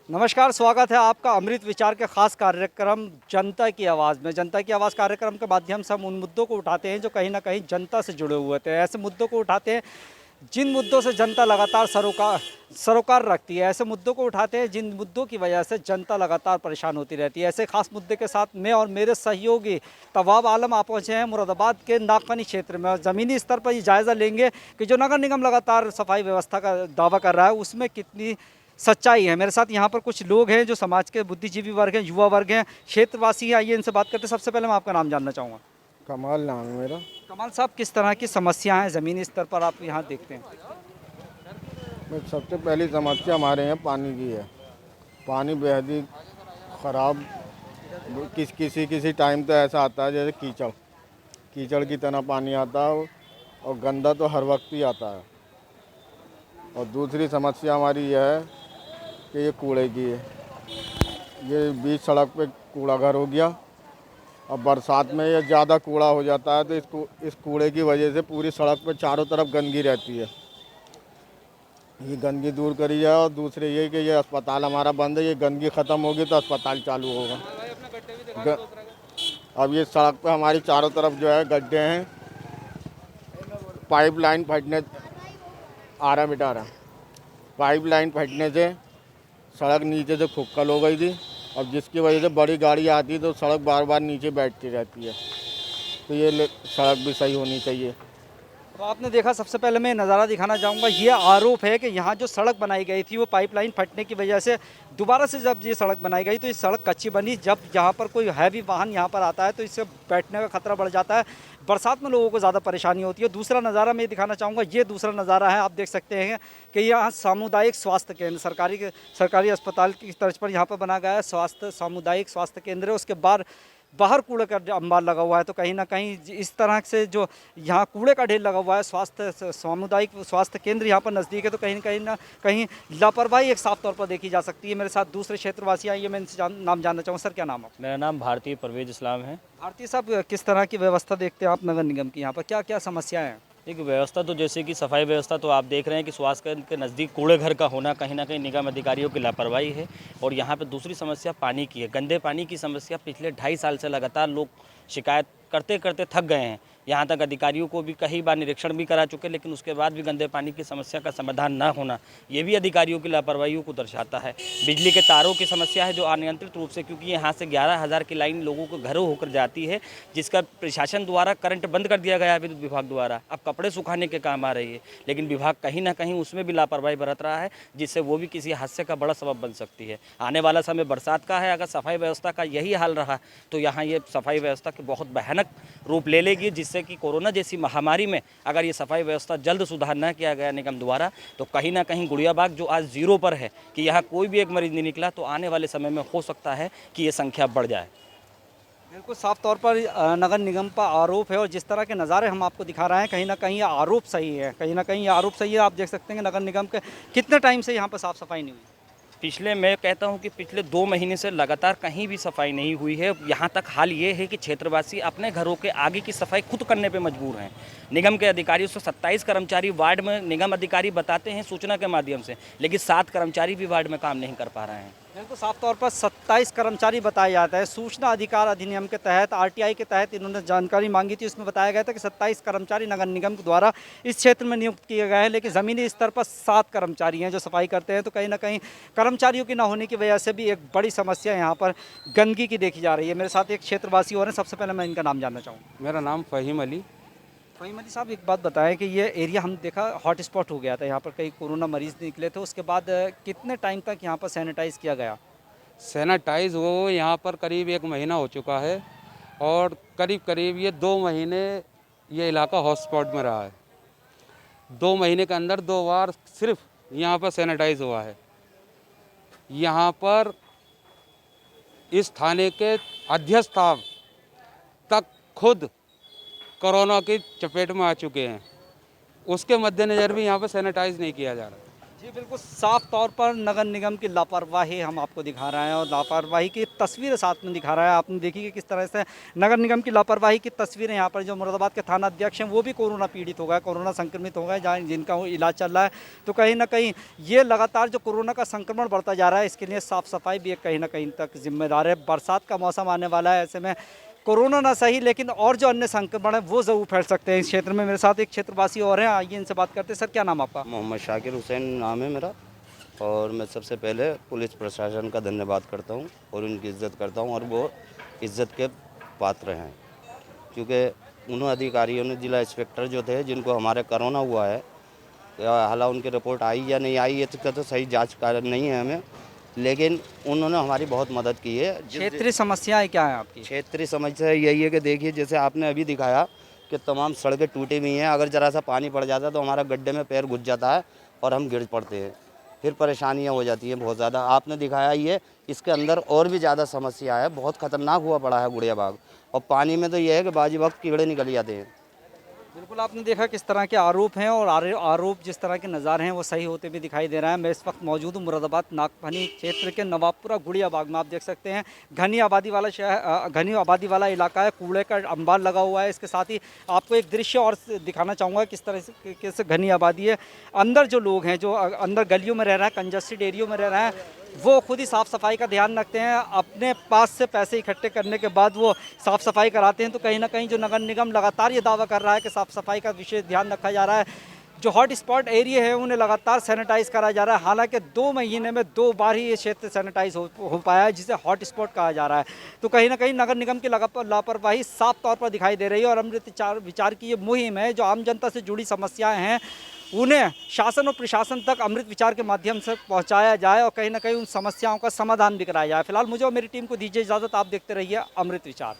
नमस्कार, स्वागत है आपका अमृत विचार के खास कार्यक्रम जनता की आवाज़ में। जनता की आवाज़ कार्यक्रम के माध्यम से हम उन मुद्दों को उठाते हैं जो कहीं न कहीं जनता से जुड़े हुए थे। ऐसे मुद्दों को उठाते हैं जिन मुद्दों से जनता लगातार सरोकार रखती है। ऐसे मुद्दों को उठाते हैं जिन मुद्दों की वजह से जनता लगातार परेशान होती रहती है। ऐसे खास मुद्दे के साथ मैं और मेरे सहयोगी तवाब आलम आप पहुँचे हैं मुरादाबाद के नागफनी क्षेत्र में और ज़मीनी स्तर पर ये जायज़ा लेंगे कि जो नगर निगम लगातार सफाई व्यवस्था का दावा कर रहा है उसमें कितनी सच्चाई है। मेरे साथ यहाँ पर कुछ लोग हैं जो समाज के बुद्धिजीवी वर्ग हैं, युवा वर्ग हैं, क्षेत्रवासी हैं। आइए इनसे बात करते हैं। सबसे पहले मैं आपका नाम जानना चाहूँगा। कमाल नाम है मेरा। कमाल साहब, किस तरह की समस्याएं ज़मीनी स्तर पर आप यहाँ देखते हैं? सबसे पहली समस्या हमारे यहाँ पानी की है। पानी बेहद ही ख़राब। किसी टाइम तो ऐसा आता है जैसे कीचड़ कीचड़ की तरह पानी आता है और गंदा तो हर वक्त ही आता है। और दूसरी समस्या हमारी यह है कि ये कूड़े की है। ये बीच सड़क पे कूड़ा घर हो गया। अब बरसात में ये ज़्यादा कूड़ा हो जाता है तो इस कूड़े की वजह से पूरी सड़क पे चारों तरफ गंदगी रहती है। ये गंदगी दूर करी जाए और दूसरे ये कि ये अस्पताल हमारा बंद है। ये गंदगी ख़त्म होगी तो अस्पताल चालू होगा। अब ये सड़क पे हमारी चारों तरफ जो है गड्ढे हैं। पाइपलाइन फटने पाइपलाइन फटने से सड़क नीचे से खुक्कल हो गई थी। अब जिसकी वजह से बड़ी गाड़ी आती है तो सड़क बार बार नीचे बैठती रहती है। तो ये सड़क भी सही होनी चाहिए। तो आपने देखा, सबसे पहले मैं नज़ारा दिखाना चाहूँगा। ये आरोप है कि यहाँ जो सड़क बनाई गई थी वो पाइपलाइन फटने की वजह से दोबारा से जब ये सड़क बनाई गई तो ये सड़क कच्ची बनी। जब यहाँ पर कोई हैवी वाहन यहाँ पर आता है तो इससे बैठने का खतरा बढ़ जाता है। बरसात में लोगों को ज़्यादा परेशानी होती है। दूसरा नज़ारा मैं दिखाना चाहूँगा। ये दूसरा नज़ारा है, आप देख सकते हैं कि यहाँ सामुदायिक स्वास्थ्य केंद्र सरकारी अस्पताल की तर्ज पर यहाँ पर बना गया है। सामुदायिक स्वास्थ्य केंद्र है। उसके बाहर कूड़े का अंबार लगा हुआ है। तो कहीं ना कहीं इस तरह से जो यहाँ कूड़े का ढेर लगा हुआ है, सामुदायिक स्वास्थ्य केंद्र यहाँ पर नज़दीक है, तो कहीं ना कहीं लापरवाही एक साफ तौर पर देखी जा सकती है। मेरे साथ दूसरे क्षेत्रवासी आइए, मैं इनसे नाम जानना चाहूँ। सर, क्या नाम है? मेरा नाम भारतीय परवेज इस्लाम है। भारतीय साहब, किस तरह की व्यवस्था देखते हैं आप नगर निगम की? यहाँ पर क्या क्या समस्याएं हैं? एक व्यवस्था तो जैसे कि सफाई व्यवस्था तो आप देख रहे हैं कि स्वास्थ्य के नज़दीक कूड़े घर का होना कहीं ना कहीं निगम अधिकारियों की लापरवाही है। और यहाँ पे दूसरी समस्या पानी की है। गंदे पानी की समस्या पिछले 2.5 साल से लगातार लोग शिकायत करते करते थक गए हैं। यहाँ तक अधिकारियों को भी कई बार निरीक्षण भी करा चुके, लेकिन उसके बाद भी गंदे पानी की समस्या का समाधान ना होना, ये भी अधिकारियों की लापरवाही को दर्शाता है। बिजली के तारों की समस्या है जो अनियंत्रित रूप से, क्योंकि यहाँ से 11,000 की लाइन लोगों को घरों होकर जाती है, जिसका प्रशासन द्वारा करंट बंद कर दिया गया है विद्युत विभाग द्वारा। अब कपड़े सुखाने के काम आ रही है, लेकिन विभाग कहीं ना कहीं उसमें भी लापरवाही बरत रहा है, जिससे वो भी किसी हादसे का बड़ा सबब बन सकती है। आने वाला समय बरसात का है। अगर सफाई व्यवस्था का यही हाल रहा तो यहाँ ये सफाई व्यवस्था की बहुत भयानक रूप ले लेगी, जिससे कि कोरोना जैसी महामारी में अगर ये सफाई व्यवस्था जल्द सुधार न किया गया निगम द्वारा तो कहीं ना कहीं गुड़िया बाग जो आज 0 पर है कि यहाँ कोई भी एक मरीज नहीं निकला, तो आने वाले समय में हो सकता है कि ये संख्या बढ़ जाए। बिल्कुल साफ तौर पर नगर निगम पर आरोप है और जिस तरह के नज़ारे हम आपको दिखा रहे हैं कहीं ना कहीं ये आरोप सही है। कहीं ना कहीं ये आरोप सही है। आप देख सकते हैं कि नगर निगम के कितने टाइम से यहाँ पर साफ़ सफाई नहीं हुई। मैं कहता हूं कि पिछले 2 महीने से लगातार कहीं भी सफाई नहीं हुई है। यहाँ तक हाल ये है कि क्षेत्रवासी अपने घरों के आगे की सफाई खुद करने पे मजबूर हैं। निगम के अधिकारियों से 27 कर्मचारी वार्ड में निगम अधिकारी बताते हैं सूचना के माध्यम से, लेकिन 7 कर्मचारी भी वार्ड में काम नहीं कर पा रहे हैं। बिल्कुल साफ तौर पर 27 कर्मचारी बताया जाता है। सूचना अधिकार अधिनियम के तहत, आरटीआई के तहत इन्होंने जानकारी मांगी थी। उसमें बताया गया था कि 27 कर्मचारी नगर निगम द्वारा इस क्षेत्र में नियुक्त किए गए हैं, लेकिन ज़मीनी स्तर पर 7 कर्मचारी हैं जो सफाई करते हैं। तो कहीं ना कहीं कर्मचारियों की न होने की वजह से भी एक बड़ी समस्या यहाँ पर गंदगी की देखी जा रही है। मेरे साथ एक क्षेत्रवासी और हैं। सबसे पहले मैं इनका नाम जानना चाहूँगा। मेरा नाम फ़हीम अली। फ़हीम अली साहब, एक बात बताएं कि ये एरिया हम देखा हॉट स्पॉट हो गया था, यहाँ पर कई कोरोना मरीज निकले थे। उसके बाद कितने टाइम तक यहाँ पर सैनिटाइज़ किया गया? सैनिटाइज़ वो यहाँ पर करीब 1 महीना हो चुका है और करीब ये 2 महीने ये इलाका हॉटस्पॉट में रहा है। 2 महीने के अंदर 2 बार सिर्फ यहाँ पर सैनिटाइज़ हुआ है। यहाँ पर इस थाने के अध्यक्ष साहब तक खुद कोरोना की चपेट में आ चुके हैं। उसके मद्देनज़र भी यहाँ पर सैनिटाइज़ नहीं किया जा रहा। जी बिल्कुल साफ तौर पर नगर निगम की लापरवाही हम आपको दिखा रहे हैं और लापरवाही की तस्वीरें साथ में दिखा रहा है। आपने देखी कि किस तरह से नगर निगम की लापरवाही की तस्वीरें यहाँ पर जो मुरादाबाद के थाना अध्यक्ष हैं वो भी कोरोना पीड़ित हो गए, कोरोना संक्रमित हो गए, जहाँ जिनका वो इलाज चल रहा है। तो कहीं ना कहीं ये लगातार जो कोरोना का संक्रमण बढ़ता जा रहा है, इसके लिए साफ सफाई भी एक कहीं ना कहीं तक जिम्मेदार है। बरसात का मौसम आने वाला है, ऐसे में कोरोना ना सही लेकिन और जो अन्य संक्रमण है वो ज़रूर फैल सकते हैं इस क्षेत्र में। मेरे साथ एक क्षेत्रवासी और हैं, आइए इनसे बात करते हैं। सर क्या नाम आपका? मोहम्मद शाकिर हुसैन नाम है मेरा। और मैं सबसे पहले पुलिस प्रशासन का धन्यवाद करता हूं और उनकी इज़्ज़त करता हूं और वो इज़्ज़त के पात्र हैं, क्योंकि उन अधिकारियों ने, जिला इंस्पेक्टर जो थे जिनको हमारे कोरोना हुआ है, हालांकि उनकी रिपोर्ट आई या नहीं आई इसका तो सही जाँच कार्य नहीं है हमें, लेकिन उन्होंने हमारी बहुत मदद की है। क्षेत्रीय समस्याएं क्या है आपकी? क्षेत्रीय समस्या यही है कि देखिए, जैसे आपने अभी दिखाया कि तमाम सड़कें टूटी हुई हैं, अगर ज़रा सा पानी पड़ जाता है तो हमारा गड्ढे में पैर घुस जाता है और हम गिर पड़ते हैं, फिर परेशानियां हो जाती हैं बहुत ज़्यादा। आपने दिखाया ये, इसके अंदर और भी ज़्यादा समस्या है, बहुत ख़तरनाक हुआ पड़ा है गुड़िया बाग। और पानी में तो ये है कि बाजी वक्त कीड़े निकल जाते हैं। बिल्कुल आपने देखा किस तरह के आरोप हैं और आरोप जिस तरह के नज़ारे हैं वो सही होते भी दिखाई दे रहे हैं। मैं इस वक्त मौजूद हूँ मुरादाबाद नागफनी क्षेत्र के नवाबपुरा गुड़िया बाग में। आप देख सकते हैं घनी आबादी वाला शहर, घनी आबादी वाला इलाका है, कूड़े का अंबार लगा हुआ है। इसके साथ ही आपको एक दृश्य और दिखाना चाहूँगा किस तरह से कैसे घनी आबादी है। अंदर जो लोग हैं, जो अंदर गलियों में रह रहे हैं, कंजस्टेड एरियो में रह रहे हैं, वो खुद ही साफ़ सफाई का ध्यान रखते हैं। अपने पास से पैसे इकट्ठे करने के बाद वो साफ़ सफाई कराते हैं। तो कहीं ना कहीं जो नगर निगम लगातार ये दावा कर रहा है कि साफ़ सफाई का विशेष ध्यान रखा जा रहा है, जो हॉट स्पॉट एरिया है उन्हें लगातार सैनिटाइज करा जा रहा है। हालांकि 2 महीने में 2 बार ही ये क्षेत्र सैनिटाइज हो पाया है, जिसे हॉट स्पॉट कहा जा रहा है। तो कहीं ना कहीं नगर निगम की लापरवाही साफ तौर पर दिखाई दे रही है। और अमृत विचार की ये मुहिम है, जो आम जनता से जुड़ी समस्याएं हैं उन्हें शासन और प्रशासन तक अमृत विचार के माध्यम से पहुंचाया जाए और कहीं ना कहीं उन समस्याओं का समाधान भी कराया जाए। फिलहाल मुझे और मेरी टीम को दीजिए इजाज़त। आप देखते रहिए अमृत विचार।